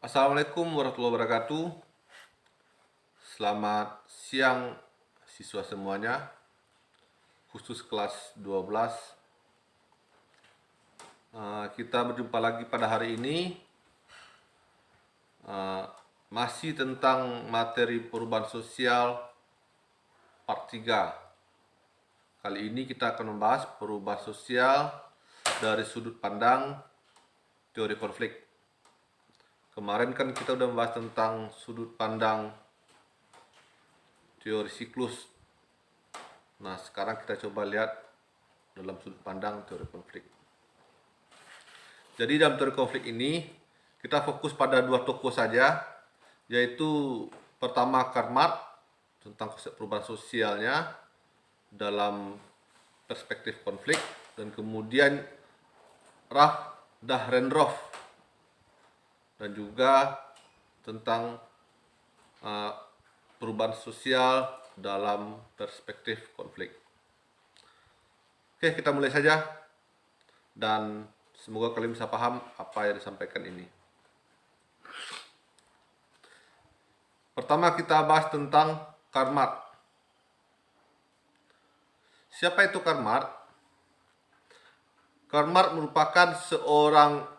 Assalamualaikum warahmatullahi wabarakatuh. Selamat siang siswa semuanya, khusus kelas 12. Kita berjumpa lagi pada hari ini, masih tentang materi perubahan sosial part 3. Kali ini kita akan membahas perubahan sosial dari sudut pandang teori konflik. Kemarin kan kita udah membahas tentang sudut pandang teori siklus. Nah, sekarang kita coba lihat dalam sudut pandang teori konflik. Jadi dalam teori konflik ini kita fokus pada dua tokoh saja, yaitu pertama Karl Marx tentang konsep perubahan sosialnya dalam perspektif konflik, dan kemudian Ralph Dahrendorf dan juga tentang perubahan sosial dalam perspektif konflik. Oke, kita mulai saja dan semoga kalian bisa paham apa yang disampaikan ini. Pertama kita bahas tentang Karl Marx. Siapa itu Karl Marx? Karl Marx merupakan seorang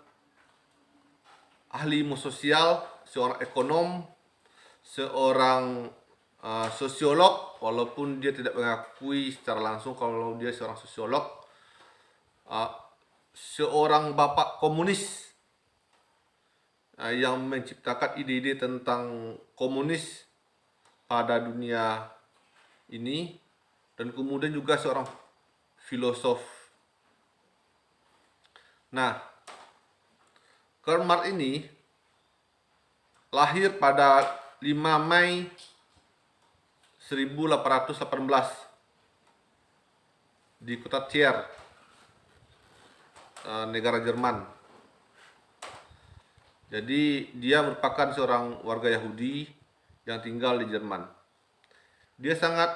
ahli ilmu sosial, seorang ekonom, seorang sosiolog, walaupun dia tidak mengakui secara langsung kalau dia seorang sosiolog, seorang bapak komunis yang menciptakan ide-ide tentang komunis pada dunia ini, dan kemudian juga seorang filosof. Nah, Karl Marx ini lahir pada 5 Mei 1818 di kota Trier, negara Jerman. Jadi dia merupakan seorang warga Yahudi yang tinggal di Jerman. Dia sangat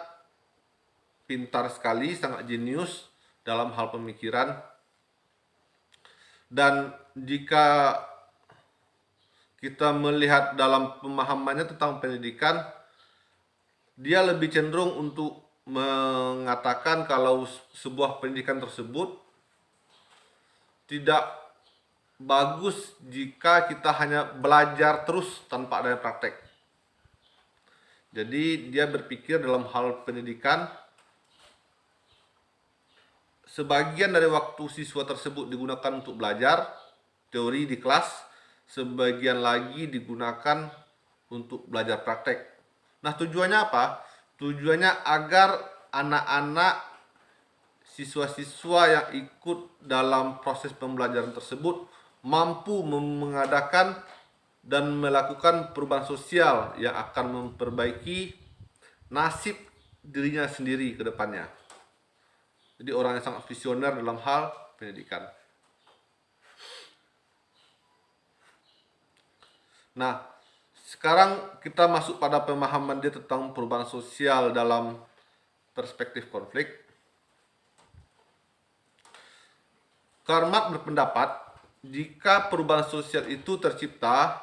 pintar sekali, sangat jenius dalam hal pemikiran. Dan jika kita melihat dalam pemahamannya tentang pendidikan, dia lebih cenderung untuk mengatakan kalau sebuah pendidikan tersebut tidak bagus jika kita hanya belajar terus tanpa ada praktek. Jadi dia berpikir dalam hal pendidikan, sebagian dari waktu siswa tersebut digunakan untuk belajar teori di kelas, sebagian lagi digunakan untuk belajar praktek. Nah, tujuannya apa? Tujuannya agar anak-anak, siswa-siswa yang ikut dalam proses pembelajaran tersebut mampu mengadakan dan melakukan perubahan sosial yang akan memperbaiki nasib dirinya sendiri ke depannya. Jadi orang yang sangat visioner dalam hal pendidikan. Nah, sekarang kita masuk pada pemahaman dia tentang perubahan sosial dalam perspektif konflik. Karl Marx berpendapat jika perubahan sosial itu tercipta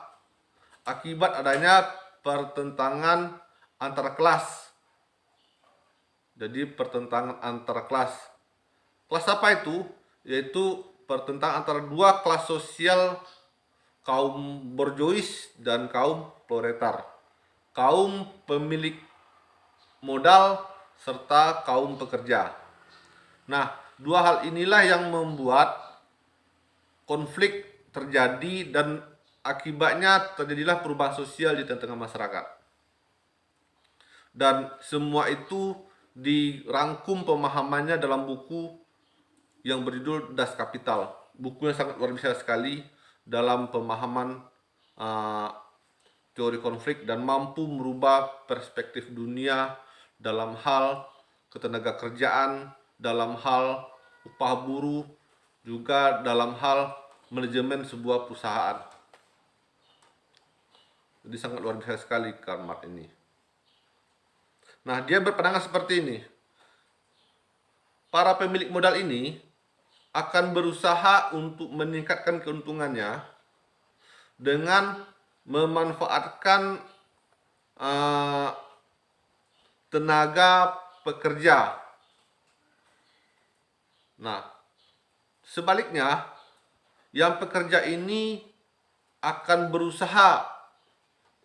akibat adanya pertentangan antara kelas. Jadi pertentangan antara kelas. Kelas apa itu? Yaitu pertentangan antara dua kelas sosial, kaum borjuis dan kaum proletar, kaum pemilik modal serta kaum pekerja. Nah, dua hal inilah yang membuat konflik terjadi dan akibatnya terjadilah perubahan sosial di tengah-tengah masyarakat. Dan semua itu dirangkum pemahamannya dalam buku yang berjudul Das Kapital. Bukunya sangat luar biasa sekali dalam pemahaman teori konflik dan mampu merubah perspektif dunia dalam hal ketenagakerjaan, dalam hal upah buruh, juga dalam hal manajemen sebuah perusahaan. Jadi sangat luar biasa sekali Karl Marx ini. Nah, dia berpandangan seperti ini. Para pemilik modal ini akan berusaha untuk meningkatkan keuntungannya dengan memanfaatkan uh, tenaga pekerja. Nah, sebaliknya, yang pekerja ini akan berusaha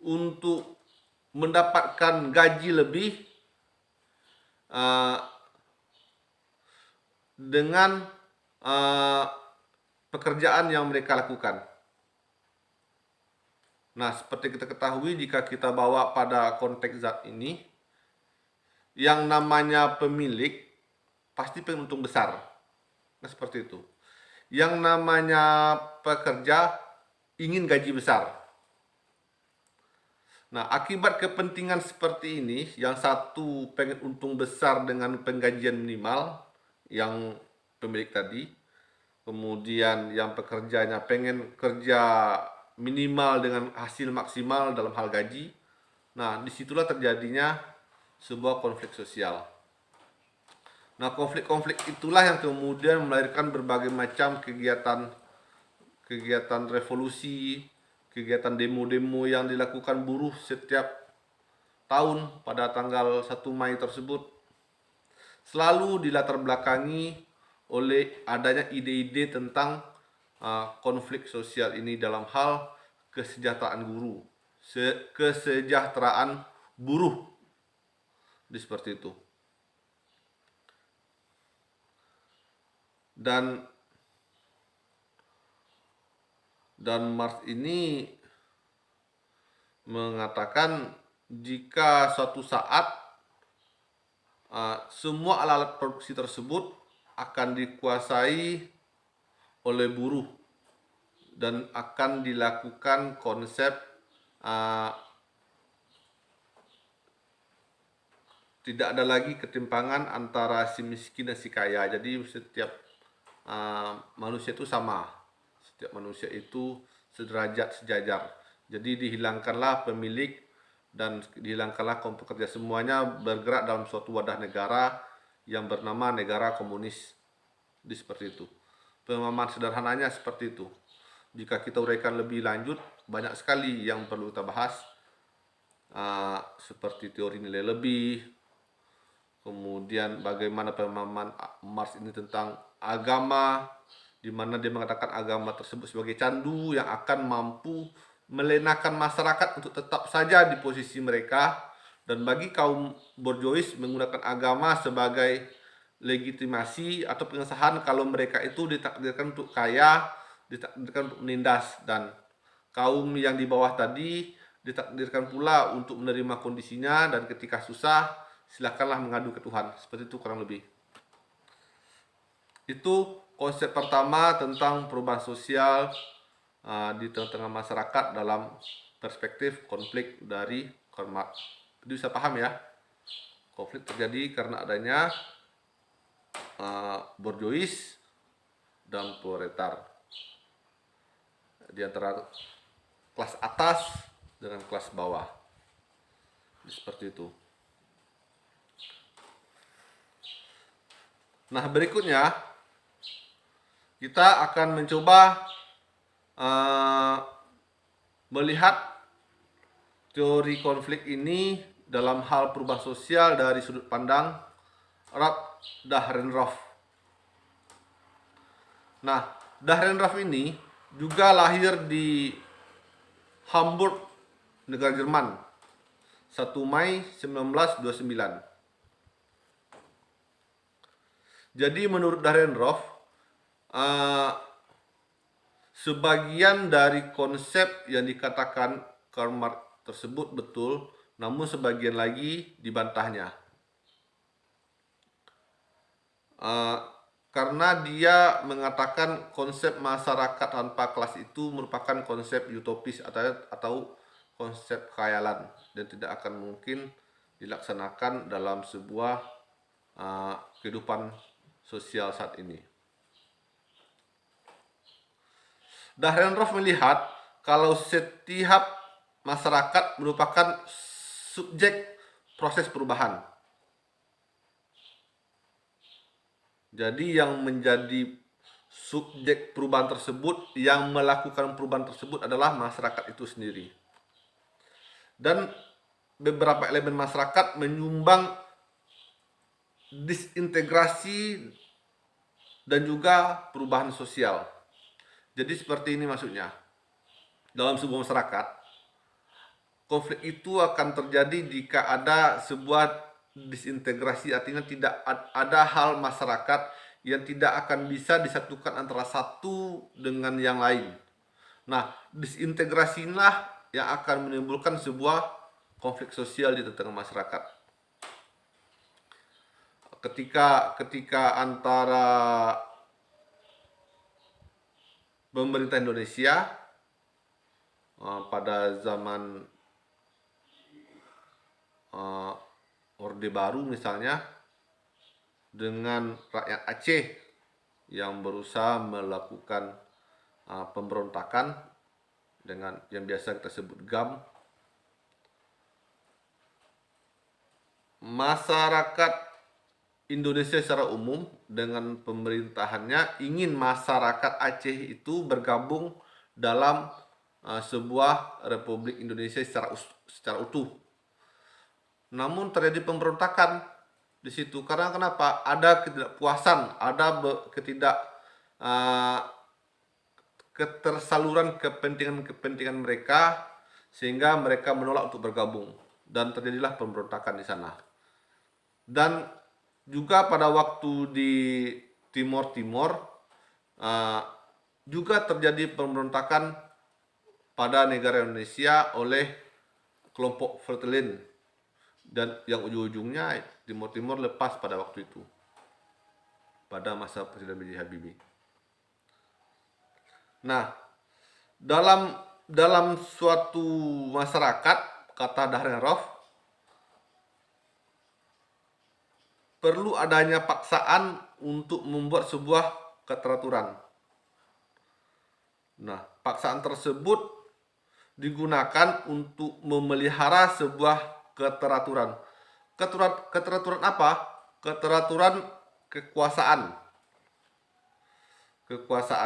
untuk mendapatkan gaji lebih uh, dengan uh, pekerjaan yang mereka lakukan. Nah, seperti kita ketahui, jika kita bawa pada konteks zat ini, yang namanya pemilik pasti pengen untung besar. Nah, seperti itu. Yang namanya pekerja ingin gaji besar. Nah, akibat kepentingan seperti ini, yang satu pengen untung besar dengan penggajian minimal, yang pemilik tadi, kemudian yang pekerjanya pengen kerja minimal dengan hasil maksimal dalam hal gaji. Nah, disitulah terjadinya sebuah konflik sosial. Nah, konflik-konflik itulah yang kemudian melahirkan berbagai macam kegiatan revolusi, kegiatan demo-demo yang dilakukan buruh setiap tahun pada tanggal 1 Mei tersebut, selalu dilatar belakangi oleh adanya ide-ide tentang konflik sosial ini dalam hal kesejahteraan guru, kesejahteraan buruh, seperti itu. Dan Marx ini mengatakan jika suatu saat semua alat-alat produksi tersebut akan dikuasai oleh buruh dan akan dilakukan konsep tidak ada lagi ketimpangan antara si miskin dan si kaya. Jadi setiap manusia itu sama, setiap manusia itu sederajat, sejajar. Jadi dihilangkanlah pemilik dan dihilangkanlah kaum pekerja, semuanya bergerak dalam suatu wadah negara yang bernama negara komunis. Seperti itu. Pemahaman sederhananya seperti itu. Jika kita uraikan lebih lanjut, banyak sekali yang perlu kita bahas, seperti teori nilai lebih, kemudian bagaimana pemahaman Marx ini tentang agama, di mana dia mengatakan agama tersebut sebagai candu yang akan mampu melenakan masyarakat untuk tetap saja di posisi mereka, dan bagi kaum borjuis menggunakan agama sebagai legitimasi atau pengesahan kalau mereka itu ditakdirkan untuk kaya, ditakdirkan untuk menindas, dan kaum yang di bawah tadi ditakdirkan pula untuk menerima kondisinya, dan ketika susah silakanlah mengadu ke Tuhan. Seperti itu kurang lebih. Itu konsep pertama tentang perubahan sosial di tengah-tengah masyarakat dalam perspektif konflik dari Karl Marx. Jadi bisa paham ya, konflik terjadi karena adanya borjuis dan proletar, di antara kelas atas dengan kelas bawah. Seperti itu. Nah, berikutnya kita akan mencoba melihat teori konflik ini dalam hal perubahan sosial dari sudut pandang Rath Dahrendorf. Nah, Dahrendorf ini juga lahir di Hamburg, negara Jerman, 1 Mei 1929. Jadi menurut Dahrendorf, sebagian dari konsep yang dikatakan Karl Marx tersebut betul, namun sebagian lagi dibantahnya. Karena dia mengatakan konsep masyarakat tanpa kelas itu merupakan konsep utopis atau konsep khayalan dan tidak akan mungkin dilaksanakan dalam sebuah kehidupan sosial saat ini. Dahrendorf melihat kalau setiap masyarakat merupakan subjek proses perubahan. Jadi yang menjadi subjek perubahan tersebut, yang melakukan perubahan tersebut adalah masyarakat itu sendiri. dan beberapa elemen masyarakat menyumbang disintegrasi dan juga perubahan sosial. Jadi seperti ini maksudnya. Dalam sebuah masyarakat, konflik itu akan terjadi jika ada sebuah disintegrasi, artinya tidak ada hal masyarakat yang tidak akan bisa disatukan antara satu dengan yang lain. Nah, disintegrasi inilah yang akan menimbulkan sebuah konflik sosial di tengah masyarakat. Ketika antara pemerintah Indonesia pada zaman Orde Baru misalnya dengan rakyat Aceh yang berusaha melakukan pemberontakan dengan yang biasa kita sebut GAM, masyarakat Indonesia secara umum dengan pemerintahannya ingin masyarakat Aceh itu bergabung dalam sebuah Republik Indonesia secara utuh. Namun terjadi pemberontakan di situ karena kenapa? Ada ketidakpuasan, ada ketersaluran kepentingan mereka sehingga mereka menolak untuk bergabung dan terjadilah pemberontakan di sana. Dan juga pada waktu di Timor juga terjadi pemberontakan pada negara Indonesia oleh kelompok Fretilin, dan yang ujung-ujungnya Timor lepas pada waktu itu pada masa Presiden B.J. Habibie. Nah, dalam suatu masyarakat, kata Dahrendorf, perlu adanya paksaan untuk membuat sebuah keteraturan. Nah, paksaan tersebut digunakan untuk memelihara sebuah keteraturan. Keteraturan apa? Keteraturan kekuasaan.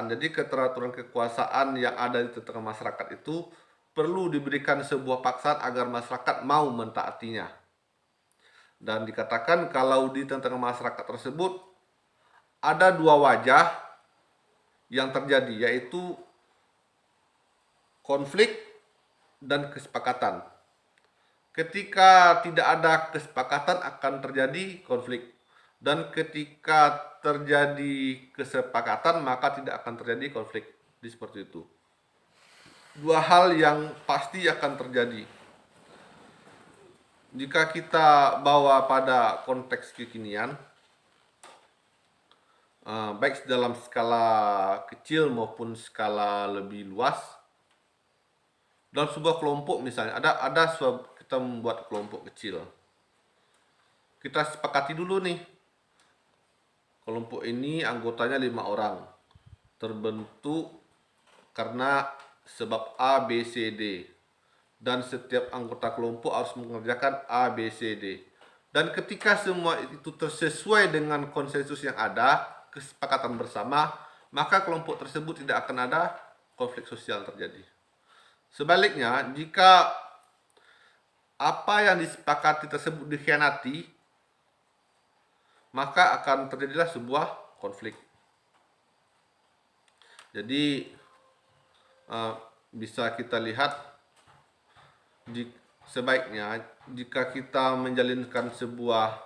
Jadi keteraturan kekuasaan yang ada di tengah masyarakat itu perlu diberikan sebuah paksaan agar masyarakat mau mentaatinya. Dan dikatakan kalau di tengah masyarakat tersebut ada dua wajah yang terjadi, yaitu konflik dan kesepakatan. Ketika tidak ada kesepakatan akan terjadi konflik, dan ketika terjadi kesepakatan maka tidak akan terjadi konflik. Seperti itu. Dua hal yang pasti akan terjadi. Jika kita bawa pada konteks kekinian, baik dalam skala kecil maupun skala lebih luas, dalam sebuah kelompok misalnya ada kita membuat kelompok kecil, kita sepakati dulu nih, kelompok ini anggotanya 5 orang, terbentuk karena sebab A, B, C, D, dan setiap anggota kelompok harus mengerjakan A, B, C, D. Dan ketika semua itu sesuai dengan konsensus yang ada, kesepakatan bersama, maka kelompok tersebut tidak akan ada konflik sosial terjadi. Sebaliknya, jika apa yang disepakati tersebut dikhianati, maka akan terjadilah sebuah konflik. Jadi bisa kita lihat, sebaiknya jika kita menjalinkan sebuah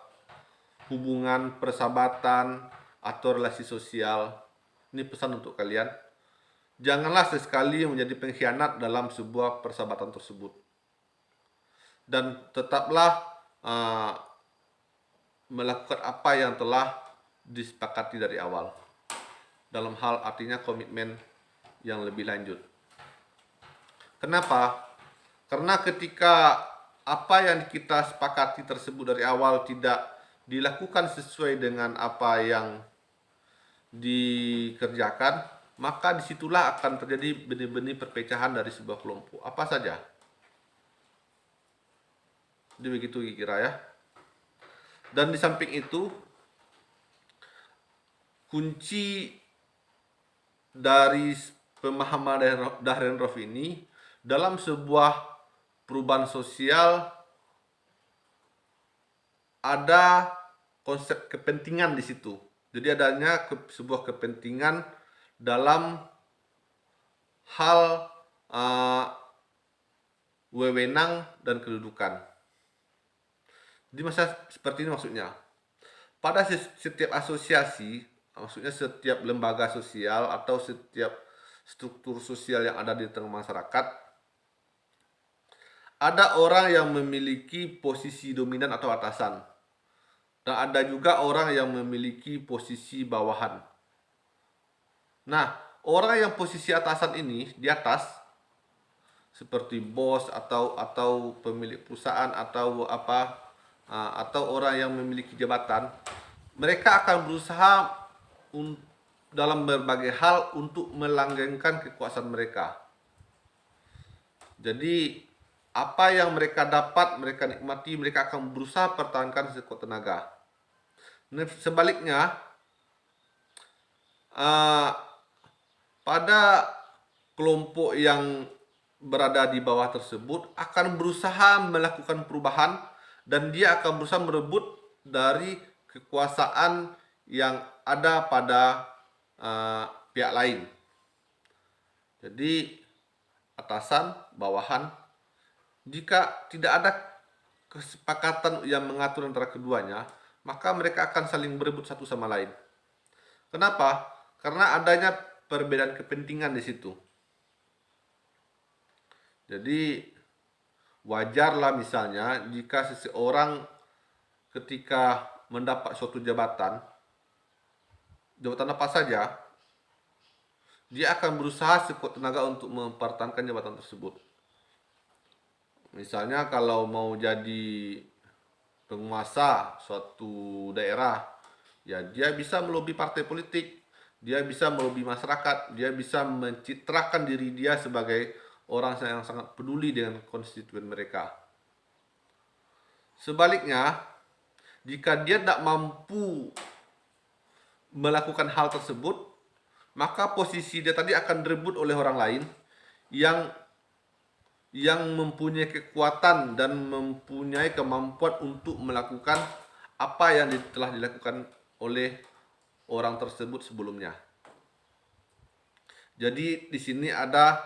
hubungan persahabatan atau relasi sosial, ini pesan untuk kalian, janganlah sesekali menjadi pengkhianat dalam sebuah persahabatan tersebut. Dan tetaplah melakukan apa yang telah disepakati dari awal. Dalam hal artinya komitmen yang lebih lanjut. Kenapa? Karena ketika apa yang kita sepakati tersebut dari awal tidak dilakukan sesuai dengan apa yang dikerjakan, maka disitulah akan terjadi benih-benih perpecahan dari sebuah kelompok. Apa saja? Jadi begitu kira ya. Dan di samping itu, kunci dari pemahaman Dahrendorf ini dalam sebuah perubahan sosial ada konsep kepentingan di situ. Jadi adanya sebuah kepentingan dalam hal wewenang dan kedudukan. Jadi masa seperti ini maksudnya. Pada setiap asosiasi, maksudnya setiap lembaga sosial atau setiap struktur sosial yang ada di tengah masyarakat, ada orang yang memiliki posisi dominan atau atasan, dan ada juga orang yang memiliki posisi bawahan. Nah, orang yang posisi atasan ini di atas, seperti bos atau pemilik perusahaan atau apa, atau orang yang memiliki jabatan, mereka akan berusaha dalam berbagai hal untuk melanggengkan kekuasaan mereka. Jadi apa yang mereka dapat, mereka nikmati, mereka akan berusaha pertahankan sekuat tenaga. Nah, sebaliknya, pada kelompok yang berada di bawah tersebut akan berusaha melakukan perubahan, dan dia akan berusaha merebut dari kekuasaan yang ada pada pihak lain. Jadi atasan, bawahan, jika tidak ada kesepakatan yang mengatur antara keduanya, maka mereka akan saling berebut satu sama lain. Kenapa? Karena adanya perbedaan kepentingan di situ. Jadi wajarlah misalnya jika seseorang ketika mendapat suatu jabatan apa saja, dia akan berusaha sekuat tenaga untuk mempertahankan jabatan tersebut. Misalnya kalau mau jadi penguasa suatu daerah, ya dia bisa melobi partai politik, dia bisa melobi masyarakat, dia bisa mencitrakan diri dia sebagai orang yang sangat peduli dengan konstituen mereka. Sebaliknya, jika dia tidak mampu melakukan hal tersebut, maka posisi dia tadi akan direbut oleh orang lain yang mempunyai kekuatan dan mempunyai kemampuan untuk melakukan apa yang telah dilakukan oleh orang tersebut sebelumnya. Jadi di sini ada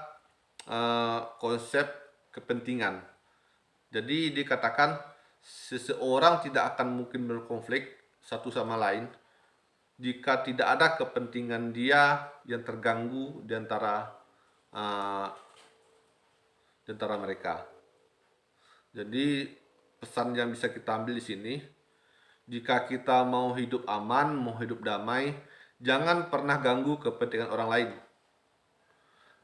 konsep kepentingan. Jadi dikatakan seseorang tidak akan mungkin berkonflik satu sama lain jika tidak ada kepentingan dia yang terganggu di antara mereka. Jadi pesan yang bisa kita ambil di sini, jika kita mau hidup aman, mau hidup damai, jangan pernah ganggu kepentingan orang lain.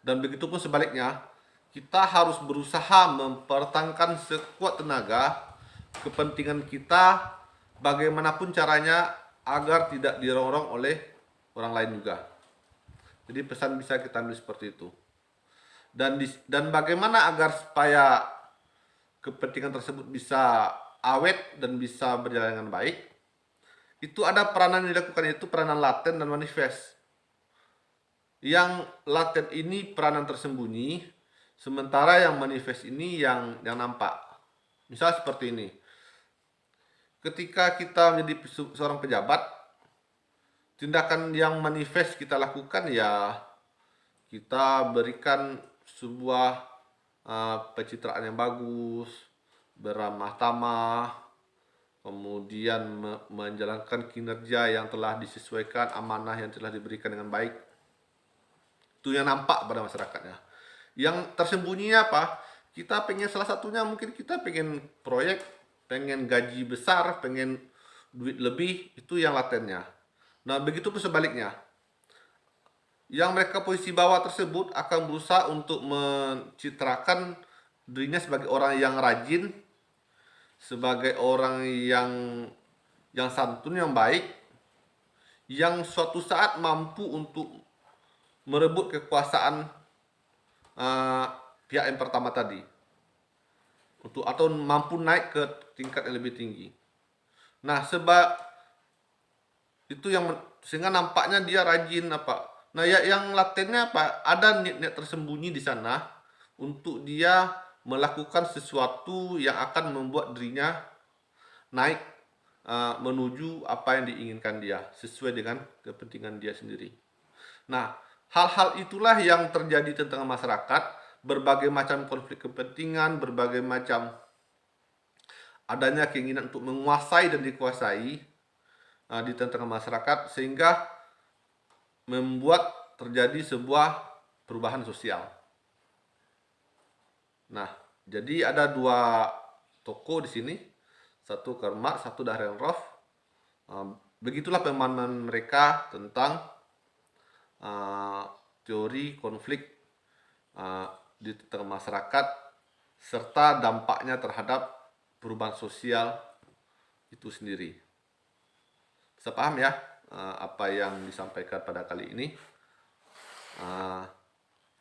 Dan begitu pun sebaliknya, kita harus berusaha mempertahankan sekuat tenaga kepentingan kita bagaimanapun caranya agar tidak dirongrong oleh orang lain juga. Jadi pesan bisa kita ambil seperti itu. Dan bagaimana agar supaya kepentingan tersebut bisa awet dan bisa berjalan dengan baik, itu ada peranan yang dilakukan, yaitu peranan laten dan manifest. Yang laten ini peranan tersembunyi, sementara yang manifest ini yang nampak. Misal seperti ini, ketika kita menjadi seorang pejabat, tindakan yang manifest kita lakukan ya kita berikan sebuah pencitraan yang bagus, beramah tamah, kemudian menjalankan kinerja yang telah disesuaikan, amanah yang telah diberikan dengan baik. Itu yang nampak pada masyarakatnya. Yang tersembunyinya apa? Kita pengen, salah satunya mungkin kita pengen proyek, pengen gaji besar, pengen duit lebih, itu yang latennya. Nah begitu pun sebaliknya, yang mereka posisi bawah tersebut akan berusaha untuk mencitrakan dirinya sebagai orang yang rajin, sebagai orang yang santun, yang baik, yang suatu saat mampu untuk merebut kekuasaan pihak yang pertama tadi, atau mampu naik ke tingkat yang lebih tinggi. Nah sebab itu yang sehingga nampaknya dia rajin apa. Nah ya, yang latennya apa? Ada niat-niat tersembunyi di sana untuk dia melakukan sesuatu yang akan membuat dirinya naik menuju apa yang diinginkan dia, sesuai dengan kepentingan dia sendiri. Nah, hal-hal itulah yang terjadi di tengah masyarakat, berbagai macam konflik kepentingan, berbagai macam adanya keinginan untuk menguasai dan dikuasai di tengah masyarakat, sehingga membuat terjadi sebuah perubahan sosial. Nah, jadi ada dua tokoh di sini, satu Karl Marx, satu Dahrendorf. Begitulah pemahaman mereka tentang teori konflik di tengah masyarakat serta dampaknya terhadap perubahan sosial itu sendiri. Bisa paham ya apa yang disampaikan pada kali ini?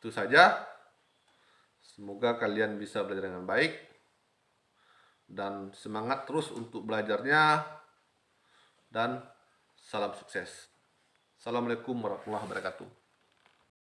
Itu saja. Semoga kalian bisa belajar dengan baik dan semangat terus untuk belajarnya, dan salam sukses. Assalamualaikum warahmatullahi wabarakatuh.